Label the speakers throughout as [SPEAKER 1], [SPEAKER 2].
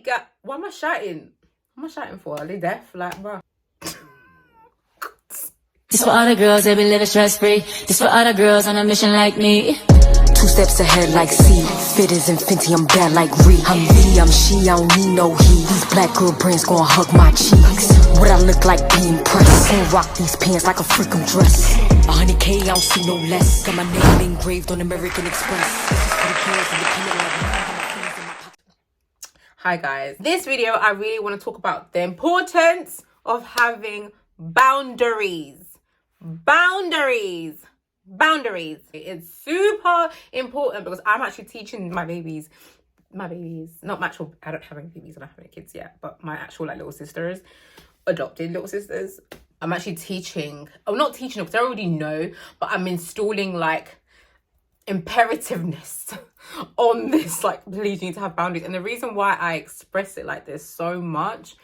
[SPEAKER 1] got... What am I shouting? What am I shouting for? Are they deaf? Like, bro.
[SPEAKER 2] This for all the girls that be living stress-free. This for all the girls on a mission like me.
[SPEAKER 3] 2 steps ahead like C. Fit as Infinity, I'm bad like Ree. I'm me, I'm she, I don't need no he. These black girl brands gon' hug my cheeks. What I look like being pressed. Gon' rock these pants like a freaking dress. 100K, I don't see no less. Got my name engraved on American Express. This is for the girls independent like me.
[SPEAKER 1] Hi guys. This video, I really want to talk about the importance of having boundaries. Boundaries. It's super important because I'm actually teaching my babies, not my actual, I don't have any babies, I don't have any kids yet, but my actual like little sisters, adopted little sisters, I'm actually teaching, I'm not teaching them because I already know, but I'm installing like imperativeness on this, like, please, you need to have boundaries. And the reason why I express it like this so much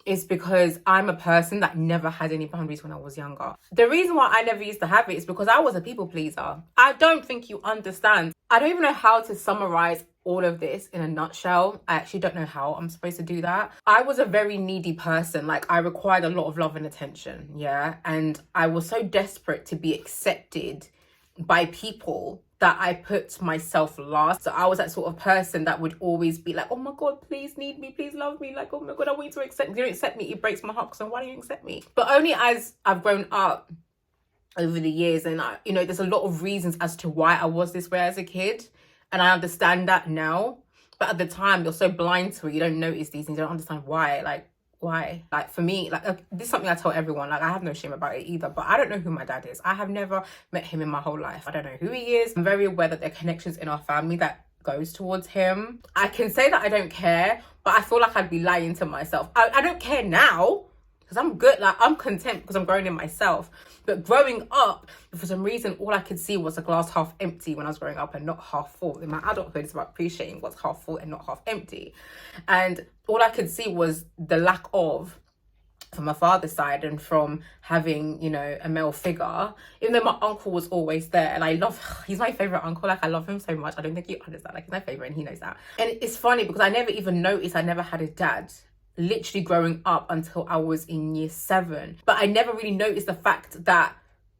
[SPEAKER 1] is because I'm a person that never had any boundaries when I was younger. The reason why I never used to have it is because I was a people pleaser. I don't think you understand. I don't even know how to summarize all of this in a nutshell. I actually don't know how I'm supposed to do that. I was a very needy person. Like, I required a lot of love and attention, yeah? And I was so desperate to be accepted by people that I put myself last. So I was that sort of person that would always be like, oh my God, please need me, please love me. Like, oh my God, I want you to accept me. If you don't accept me, it breaks my heart. So why don't you accept me? But only as I've grown up over the years, and you know, there's a lot of reasons as to why I was this way as a kid. And I understand that now. But at the time, you're so blind to it. You don't notice these things. You don't understand why. Like, why? Like, for me, like, this is something I tell everyone. Like, I have no shame about it either, but I don't know who my dad is. I have never met him in my whole life. I don't know who he is. I'm very aware that there are connections in our family that goes towards him. I can say that I don't care, but I feel like I'd be lying to myself. I don't care now because I'm good. Like, I'm content because I'm growing in myself. But growing up, for some reason, all I could see was a glass half empty when I was growing up and not half full. In my adulthood, it's about appreciating what's half full and not half empty. And all I could see was the lack of, from my father's side and from having, you know, a male figure, even though my uncle was always there. And I love, he's my favorite uncle. Like, I love him so much. I don't think you understand. Like, he's my favorite and he knows that. And it's funny because I never even noticed I never had a dad. Literally growing up until I was in year 7. But I never really noticed the fact that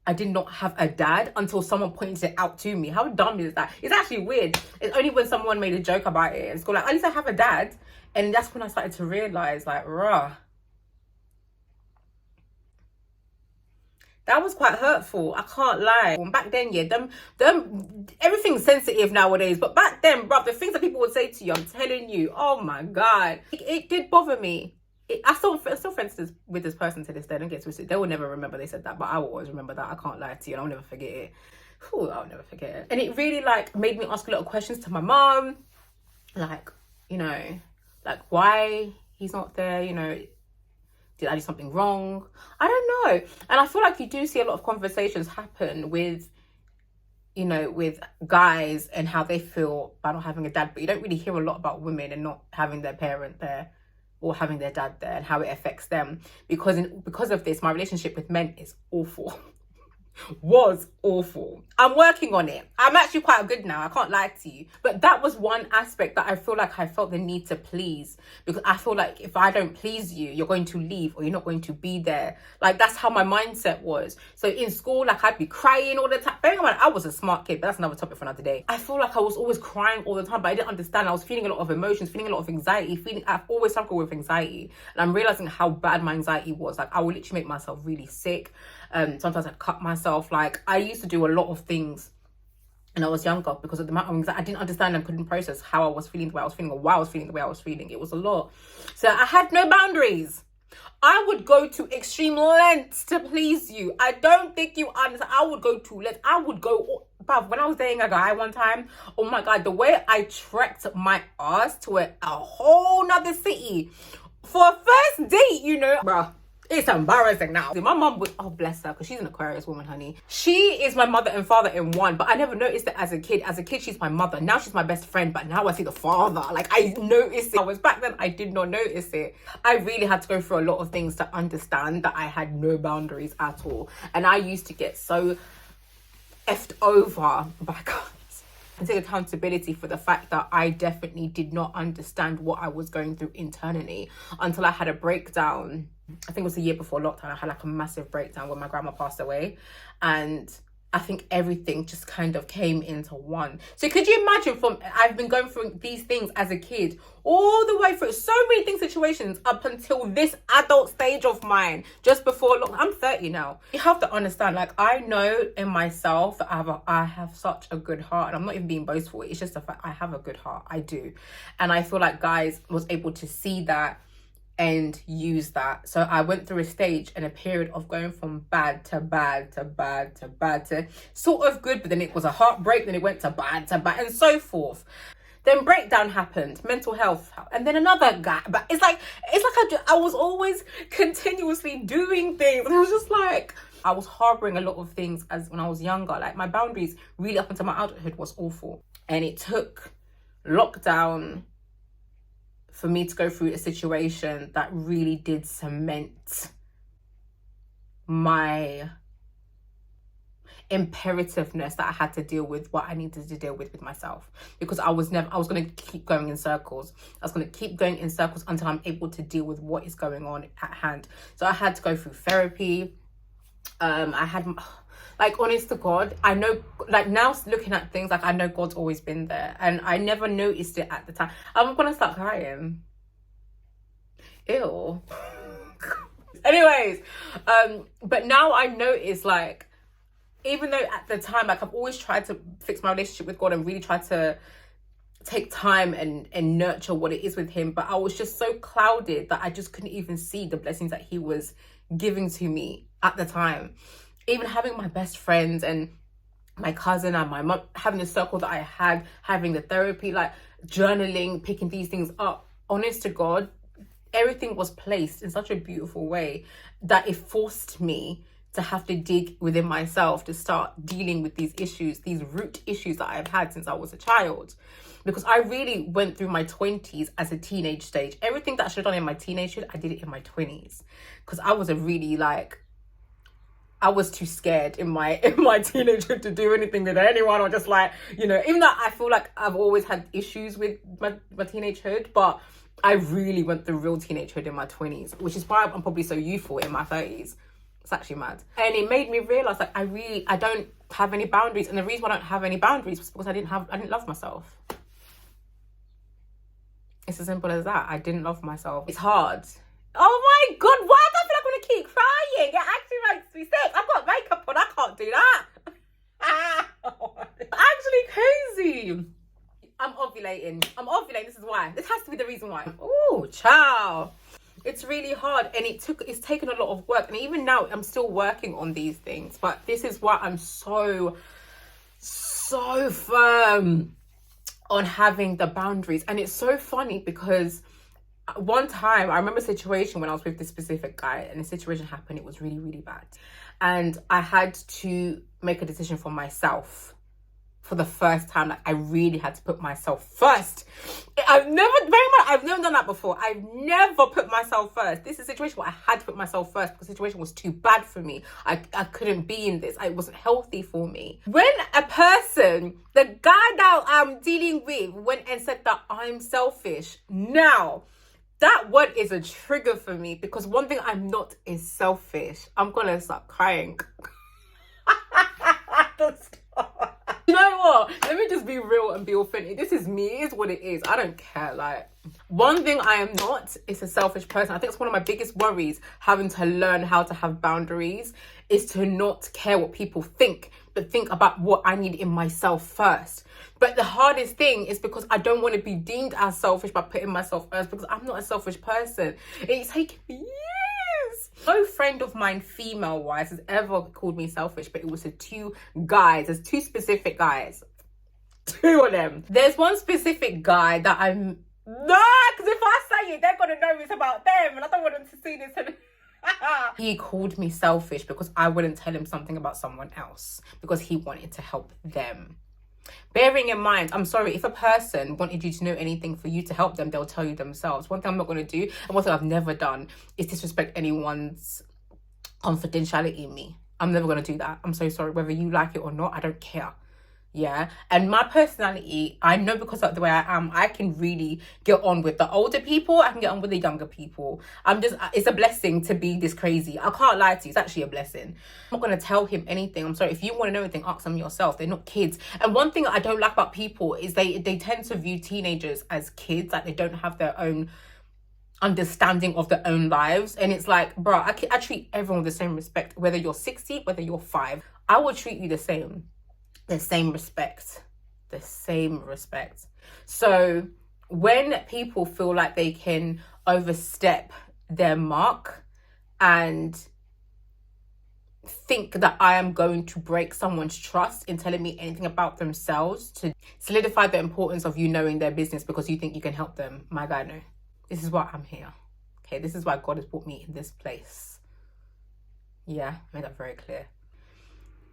[SPEAKER 1] I did not have a dad until someone pointed it out to me. How dumb is that? It's actually weird. It's only when someone made a joke about it and it's like, at least I have a dad. And that's when I started to realize, like, rah. That was quite hurtful. I can't lie. Back then, yeah, them, everything's sensitive nowadays. But back then, bruv, the things that people would say to you, I'm telling you, oh my God, it did bother me. I'm still friends with this person to this day. Don't get twisted. They will never remember they said that, but I will always remember that. I can't lie to you, and I'll never forget it. Whew, I'll never forget it. And it really, like, made me ask a lot of questions to my mom, like, you know, like, why he's not there, you know. Did I do something wrong? I don't know. And I feel like you do see a lot of conversations happen with, you know, with guys and how they feel about not having a dad. But you don't really hear a lot about women and not having their parent there or having their dad there and how it affects them. Because of this, my relationship with men is awful. Was awful. I'm working on it. I'm actually quite good now. I can't lie to you. But that was one aspect that I feel like I felt the need to please. Because I feel like if I don't please you, you're going to leave or you're not going to be there. Like, that's how my mindset was. So in school, like, I'd be crying all the time. Bearing in mind, I was a smart kid, but that's another topic for another day. I feel like I was always crying all the time, but I didn't understand. I was feeling a lot of emotions, feeling a lot of anxiety, I've always struggled with anxiety. And I'm realizing how bad my anxiety was. Like, I would literally make myself really sick. Sometimes I'd cut myself. Like, I used to do a lot of things when I was younger because of the amount of anxiety. I didn't understand and couldn't process how I was feeling the way I was feeling or why I was feeling the way I was feeling. It was a lot. So I had no boundaries. I would go to extreme lengths to please you. I don't think you understand. I would go to lengths. I would go... But when I was dating a guy one time, oh my God, the way I trekked my ass to a whole nother city for a first date, you know, bruh. It's embarrassing now. My mum would, oh bless her, because she's an Aquarius woman, honey. She is my mother and father in one, but I never noticed it as a kid. As a kid, she's my mother. Now she's my best friend, but now I see the father. Like, I noticed it. I was back then, I did not notice it. I really had to go through a lot of things to understand that I had no boundaries at all. And I used to get so effed over by guys. and take accountability for the fact that I definitely did not understand what I was going through internally until I had a breakdown. I think it was the year before lockdown. I had like a massive breakdown when my grandma passed away, and I think everything just kind of came into one. So could you imagine, I've been going through these things as a kid, all the way through so many things, situations, up until this adult stage of mine, just before I'm 30 now. You have to understand, like, I know in myself that I have such a good heart, and I'm not even being boastful. It's just the fact I have a good heart. I do. And I feel like guys was able to see that and use that. So I went through a stage and a period of going from bad to bad to bad to bad to sort of good, but then it was a heartbreak, then it went to bad, and so forth. Then breakdown happened, mental health, and then another guy. But it's like I was always continuously doing things, and it was just like I was harboring a lot of things as when I was younger. Like, my boundaries really up until my adulthood was awful, and it took lockdown for me to go through a situation that really did cement my imperativeness that I had to deal with what I needed to deal with myself, because I was going to keep going in circles. I was going to keep going in circles until I'm able to deal with what is going on at hand. So I had to go through therapy. I had, like, honest to God, I know, like, now looking at things, like, I know God's always been there, and I never noticed it at the time. I'm gonna start crying. Ew. Anyways, but now I notice, like, even though at the time, like, I've always tried to fix my relationship with God and really tried to take time and nurture what it is with him, but I was just so clouded that I just couldn't even see the blessings that he was giving to me at the time. Even having my best friends and my cousin and my mum, having the circle that I had, having the therapy, like journaling, picking these things up, honest to God, everything was placed in such a beautiful way that it forced me to have to dig within myself to start dealing with these issues, these root issues that I've had since I was a child. Because I really went through my 20s as a teenage stage. Everything that I should have done in my teenagehood, I did it in my 20s. Because I was I was too scared in my teenagehood to do anything with anyone, or just like, you know, even though I feel like I've always had issues with my teenagehood, but I really went through real teenagehood in my 20s, which is why I'm probably so youthful in my 30s. It's actually mad. And it made me realize, like, I don't have any boundaries. And the reason why I don't have any boundaries was because I didn't love myself. It's as simple as that. I didn't love myself. It's hard. Oh my God, why do I feel like I'm gonna keep crying? It actually makes me sick. I've got makeup on, I can't do that. Actually crazy. I'm ovulating. This is why. This has to be the reason why. Oh, child. It's really hard, and it's taken a lot of work, and even now I'm still working on these things, but this is why I'm so firm on having the boundaries. And it's so funny because one time I remember a situation when I was with this specific guy, and the situation happened. It was really, really bad, and I had to make a decision for myself for the first time. Like, I really had to put myself first. I've never done that before. I've never put myself first. This is a situation where I had to put myself first because the situation was too bad for me. I couldn't be in this. It wasn't healthy for me. When a person, the guy that I'm dealing with, went and said that I'm selfish, now that word is a trigger for me, because one thing I'm not is selfish. I'm gonna start crying. You know what? Let me just be real and be authentic. This is me. It is what it is. I don't care. Like, one thing I am not is a selfish person. I think it's one of my biggest worries, having to learn how to have boundaries, is to not care what people think, but think about what I need in myself first. But the hardest thing is because I don't want to be deemed as selfish by putting myself first, because I'm not a selfish person. It's taken me years. No friend of mine, female-wise, has ever called me selfish, but it was to two guys. There's two specific guys. Two of them. There's one specific guy that I'm... No, because if I say it, they're going to know it's about them, and I don't want them to see this. He called me selfish because I wouldn't tell him something about someone else because he wanted to help them. Bearing in mind, I'm sorry, if a person wanted you to know anything for you to help them, they'll tell you themselves. One thing I'm not going to do, and one thing I've never done, is disrespect anyone's confidentiality in me. I'm never going to do that. I'm so sorry. Whether you like it or not, I don't care. Yeah, and my personality, I know because of the way I am, I can really get on with the older people. I can get on with the younger people. It's a blessing to be this crazy. I can't lie to you, it's actually a blessing. I'm not going to tell him anything. I'm sorry, if you want to know anything, ask them yourself. They're not kids. And one thing I don't like about people is they tend to view teenagers as kids, like they don't have their own understanding of their own lives. And it's like, bro, I treat everyone with the same respect, whether you're 60, whether you're 5. I will treat you the same respect. So when people feel like they can overstep their mark and think that I am going to break someone's trust in telling me anything about themselves to solidify the importance of you knowing their business because you think you can help them, my guy, no. This is why I'm here. Okay, this is why God has put me in this place. Yeah, I made that very clear.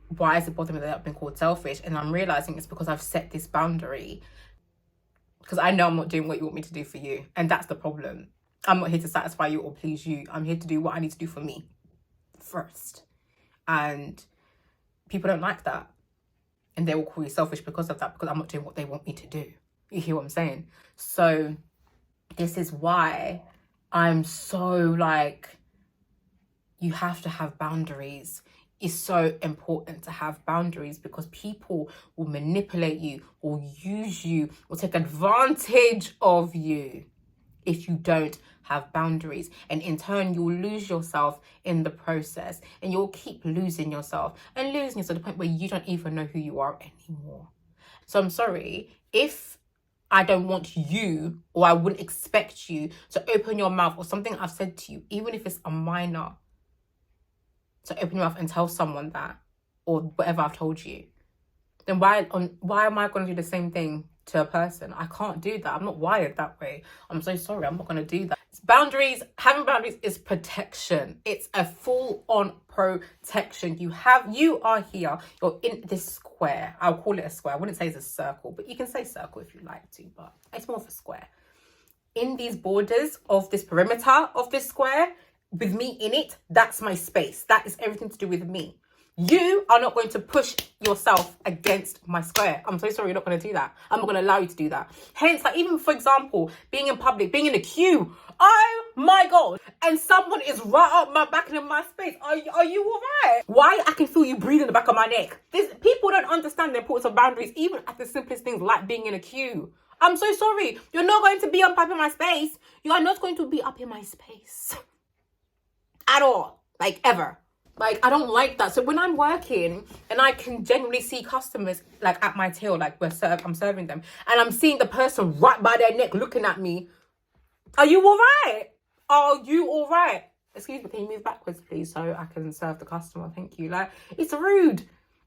[SPEAKER 1] Why is it bothering me that I've been called selfish? And I'm realizing it's because I've set this boundary. Because I know I'm not doing what you want me to do for you. And that's the problem. I'm not here to satisfy you or please you. I'm here to do what I need to do for me first. And people don't like that. And they will call you selfish because of that, because I'm not doing what they want me to do. You hear what I'm saying? So this is why I'm so like, you have to have boundaries. It's so important to have boundaries because people will manipulate you or use you or take advantage of you if you don't have boundaries. And in turn, you'll lose yourself in the process and you'll keep losing yourself and losing yourself to the point where you don't even know who you are anymore. So I'm sorry, if I don't want you or I wouldn't expect you to open your mouth or something I've said to you, even if it's a minor, to open your mouth and tell someone that or whatever I've told you, then why am I going to do the same thing to a person? I can't do that. I'm not wired that way. I'm so sorry. I'm not going to do that. Boundaries, having boundaries is protection. It's a full-on protection. You are here. You're in this square. I'll call it a square. I wouldn't say it's a circle, but you can say circle if you like to, but it's more of a square. In these borders of this perimeter of this square, with me in it, that's my space. That is everything to do with me. You are not going to push yourself against my square. I'm so sorry, you're not going to do that. I'm not going to allow you to do that. Hence, like even for example, being in public, being in a queue. Oh my God. And someone is right up my back and in my space. Are you all right? Why? I can feel you breathe in the back of my neck. People don't understand the importance of boundaries, even at the simplest things like being in a queue. I'm so sorry. You're not going to be up in my space. You are not going to be up in my space. At all. Like ever. Like, I don't like that. So when I'm working and I can genuinely see customers like at my tail, like I'm serving them, and I'm seeing the person right by their neck looking at me. Are you all right? Are you all right? Excuse me, can you move backwards, please, so I can serve the customer? Thank you. Like, it's rude.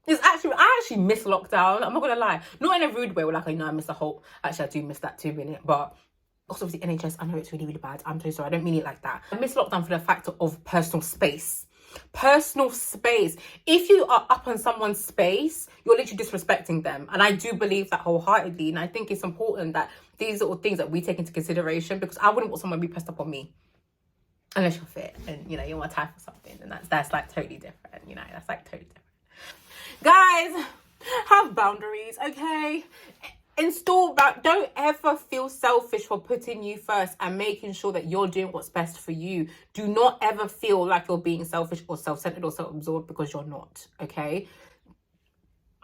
[SPEAKER 1] I actually miss lockdown. I'm not gonna lie. Not in a rude way. We're like, I know I miss a whole. Actually, I do miss that 2 minute, but. Also, obviously, NHS, I know it's really, really bad. I'm so sorry. I don't mean it like that. I miss lockdown for the factor of personal space. Personal space. If you are up on someone's space, you're literally disrespecting them. And I do believe that wholeheartedly. And I think it's important that these little things that we take into consideration, because I wouldn't want someone to be pressed up on me. Unless you're fit and, you want to type or something. And that's like totally different. That's like totally different. Guys, have boundaries, okay? Don't ever feel selfish for putting you first and making sure that you're doing what's best for you. Do not ever feel like you're being selfish or self-centered or self-absorbed, because you're not, okay?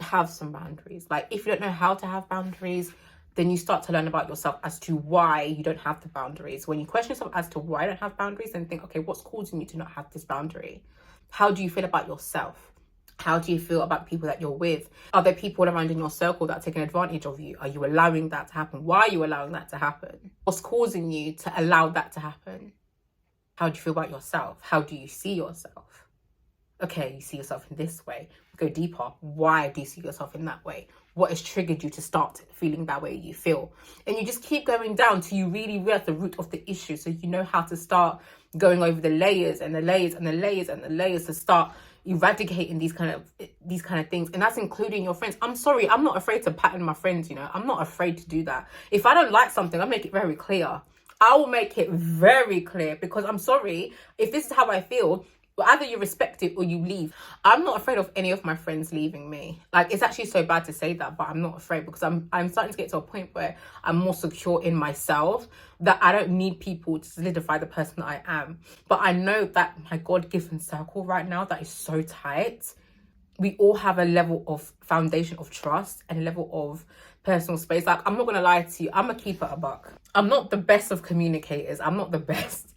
[SPEAKER 1] Have some boundaries. Like, if you don't know how to have boundaries, then you start to learn about yourself as to why you don't have the boundaries. When you question yourself as to why I don't have boundaries, then think, okay, what's causing you to not have this boundary? How do you feel about yourself? How do you feel about people that you're with? Are there people around in your circle that are taking advantage of you? Are you allowing that to happen? Why are you allowing that to happen? What's causing you to allow that to happen? How do you feel about yourself? How do you see yourself? Okay, you see yourself in this way. Go deeper. Why do you see yourself in that way? What has triggered you to start feeling that way you feel? And you just keep going down till you really realize the root of the issue, so you know how to start going over the layers and the layers and the layers and the layers to start eradicating these kind of things. And that's including your friends. I'm sorry, I'm not afraid to pattern my friends, I'm not afraid to do that. If I don't like something, I'll make it very clear. I will make it very clear, because I'm sorry, if this is how I feel, Well, either you respect it or you leave. I'm not afraid of any of my friends leaving me. Like, it's actually so bad to say that, but I'm not afraid because I'm starting to get to a point where I'm more secure in myself, that I don't need people to solidify the person that I am. But I know that my God-given circle right now, that is so tight. We all have a level of foundation of trust and a level of personal space. Like, I'm not gonna lie to you, I'm a keeper a buck. I'm not the best of communicators. I'm not the best.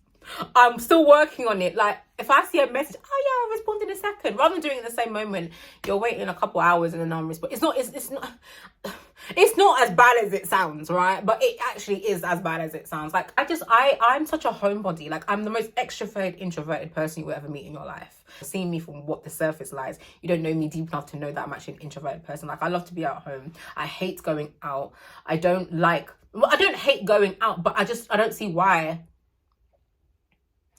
[SPEAKER 1] I'm still working on it. Like, if I see a message, oh yeah, I'll respond in a second. Rather than doing it in the same moment, you're waiting a couple hours and then I'll respond. It's not as bad as it sounds, right? But it actually is as bad as it sounds. Like, I'm such a homebody. Like, I'm the most extroverted, introverted person you will ever meet in your life. Seeing me from what the surface lies, you don't know me deep enough to know that I'm actually an introverted person. Like, I love to be at home. I hate going out. I don't hate going out, but I don't see why.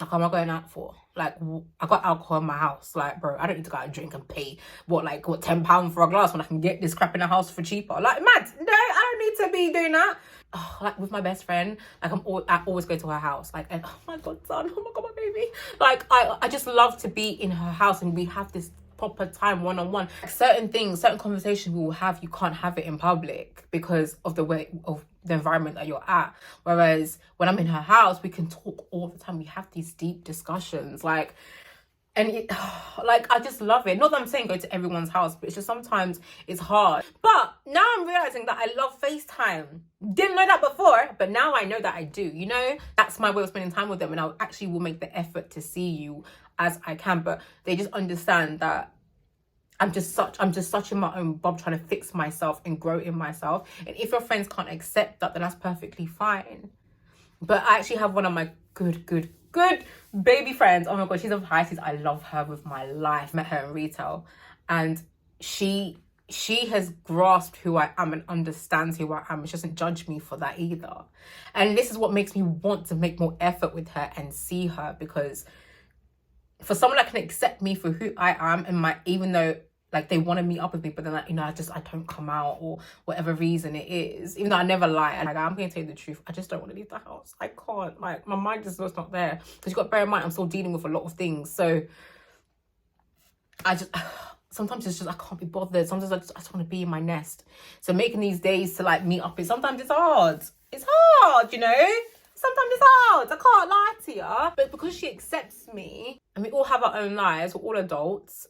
[SPEAKER 1] Like, what am I going out for? Like, I got alcohol in my house. Like, bro, I don't need to go out and drink and pay, £10 for a glass when I can get this crap in the house for cheaper. Like, mad. No, I don't need to be doing that. Oh, like, with my best friend, like, I always go to her house. Like, and oh my God, son. Oh my God, my baby. Like, I just love to be in her house and we have this proper time one-on-one. Like, certain things, certain conversations we will have, you can't have it in public because of the way of the environment that you're at. Whereas when I'm in her house, we can talk all the time. We have these deep discussions. Like, and like, I just love it. Not that I'm saying go to everyone's house, but it's just sometimes it's hard. But now I'm realizing that I love FaceTime. Didn't know that before, but now I know that I do. You know, that's my way of spending time with them, and I actually will make the effort to see you as I can. But they just understand that I'm just such in my own bob, trying to fix myself and grow in myself. And if your friends can't accept that, then that's perfectly fine. But I actually have one of my good baby friends. Oh my God, she's a Pisces. I love her with my life. Met her in retail, and she has grasped who I am and understands who I am. She doesn't judge me for that either. And this is what makes me want to make more effort with her and see her, because for someone that can accept me for who I am, and even though like they want to meet up with me, but then, like, you know, I don't come out, or whatever reason it is, even though I never lie. And like, I'm going to tell you the truth, I just don't want to leave the house. I can't. Like, my mind just was not there, because you got to bear in mind I'm still dealing with a lot of things. So I just sometimes it's just I can't be bothered. Sometimes I just want to be in my nest. So making these days to like meet up, sometimes it's hard. It's hard, you know. Sometimes it's hard. I can't lie to you. But because she accepts me, and we all have our own lives, we're all adults,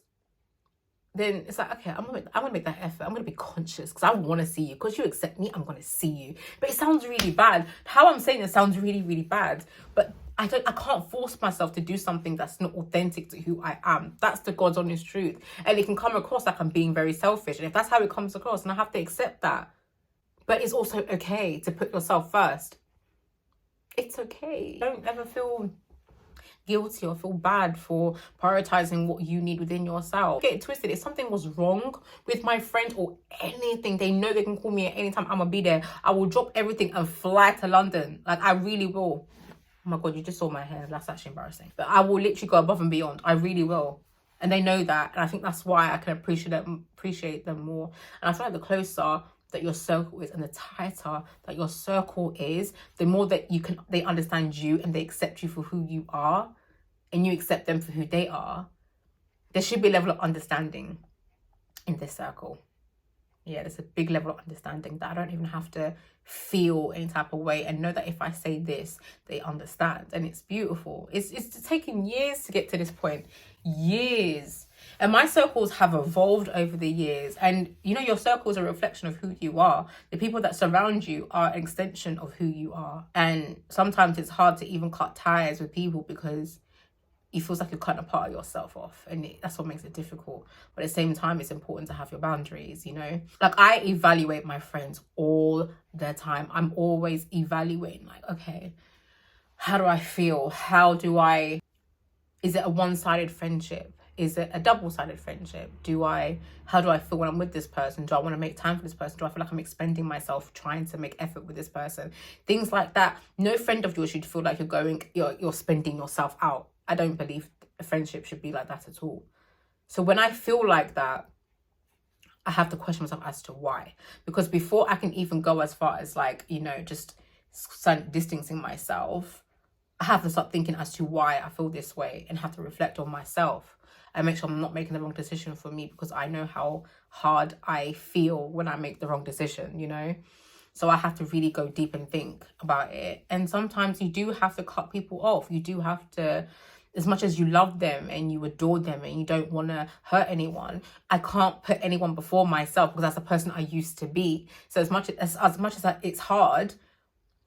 [SPEAKER 1] then it's like, okay, I'm gonna make that effort. I'm gonna be conscious because I want to see you. Because you accept me, I'm gonna see you. But it sounds really bad. How I'm saying it sounds really, really bad. But I can't force myself to do something that's not authentic to who I am. That's the God's honest truth. And it can come across like I'm being very selfish. And if that's how it comes across, then I have to accept that. But it's also okay to put yourself first. It's okay. Don't ever feel guilty or feel bad for prioritizing what you need within yourself. Get it twisted. If something was wrong with my friend or anything, they know they can call me at any time. I'm gonna be there. I will drop everything and fly to London. Like, I really will. Oh my God, you just saw my hair. That's actually embarrassing. But I will literally go above and beyond. I really will. And they know that. And I think that's why I can appreciate them more. And I feel like the closer that your circle is, and the tighter that your circle is, the more that they understand you and they accept you for who you are, and you accept them for who they are. There should be a level of understanding in this circle. Yeah, there's a big level of understanding that I don't even have to feel any type of way, and know that if I say this, they understand. And it's beautiful. It's taken years to get to this point. Years. And my circles have evolved over the years. And you know, your circle is a reflection of who you are. The people that surround you are an extension of who you are. And sometimes it's hard to even cut ties with people because it feels like you're cutting a part of yourself off, and that's what makes it difficult. But at the same time, it's important to have your boundaries, you know? Like, I evaluate my friends all the time. I'm always evaluating, like, okay, how do I feel? Is it a one-sided friendship? Is it a double-sided friendship? How do I feel when I'm with this person? Do I want to make time for this person? Do I feel like I'm expending myself trying to make effort with this person? Things like that. No friend of yours should feel like you're spending yourself out. I don't believe a friendship should be like that at all. So when I feel like that, I have to question myself as to why. Because before I can even go as far as, like, you know, just distancing myself, I have to start thinking as to why I feel this way and have to reflect on myself and make sure I'm not making the wrong decision for me, because I know how hard I feel when I make the wrong decision, you know? So I have to really go deep and think about it. And sometimes you do have to cut people off. You do have to, as much as you love them and you adore them and you don't want to hurt anyone, I can't put anyone before myself because that's the person I used to be. So as much as it's hard,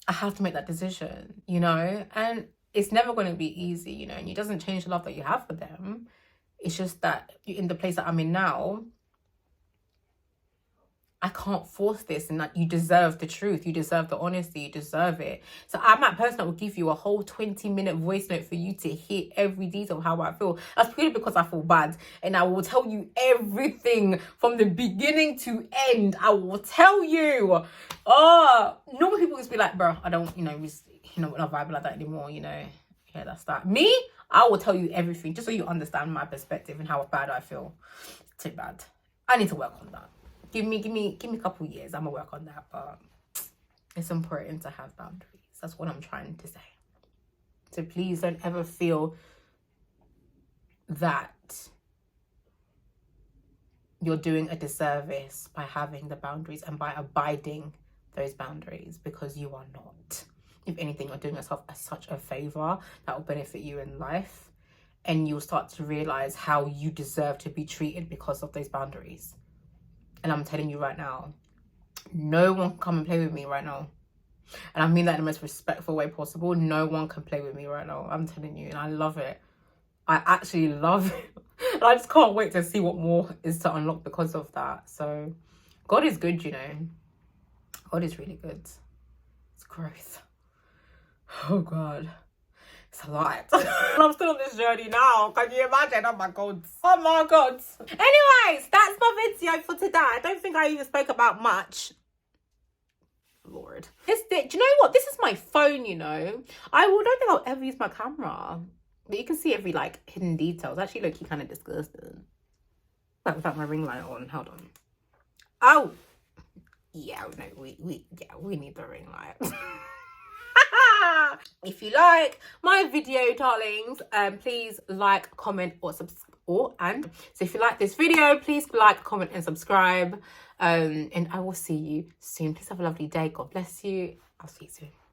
[SPEAKER 1] I have to make that decision, you know? And it's never going to be easy, you know? And it doesn't change the love that you have for them. It's just that in the place that I'm in now, I can't force this, and that you deserve the truth. You deserve the honesty. You deserve it. So I'm that person that will give you a whole 20-minute voice note for you to hear every detail of how I feel. That's purely because I feel bad. And I will tell you everything from the beginning to end. I will tell you. Normal people just be like, bro, I don't, we're not vibing like that anymore, Yeah, that's that. Me, I will tell you everything just so you understand my perspective and how bad I feel. It's too bad. I need to work on that. Give me a couple years. I'm gonna work on that, but it's important to have boundaries. That's what I'm trying to say. So please don't ever feel that you're doing a disservice by having the boundaries and by abiding those boundaries, because you are not. If anything, you're doing yourself such a favor that will benefit you in life, and you'll start to realize how you deserve to be treated because of those boundaries. And I'm telling you right now, no one can come and play with me right now. And I mean that in the most respectful way possible. No one can play with me right now. I'm telling you, and I love it. I actually love it. And I just can't wait to see what more is to unlock because of that. So God is good, God is really good. It's growth. Oh God. It's a lot. I'm still on this journey now. Can you imagine? Oh my God. Oh my God. Anyways, that's my video for today. I don't think I even spoke about much. Lord. Do you know what? This is my phone, I don't think I'll ever use my camera. But you can see every hidden details. Actually look, kind of disgusting. Like without my ring light on. Hold on. Oh. Yeah, no, we need the ring light. If you like my video, darlings, please like, comment, or subscribe. So if you like this video, please like, comment, and subscribe. And I will see you soon. Please have a lovely day. God bless you. I'll see you soon.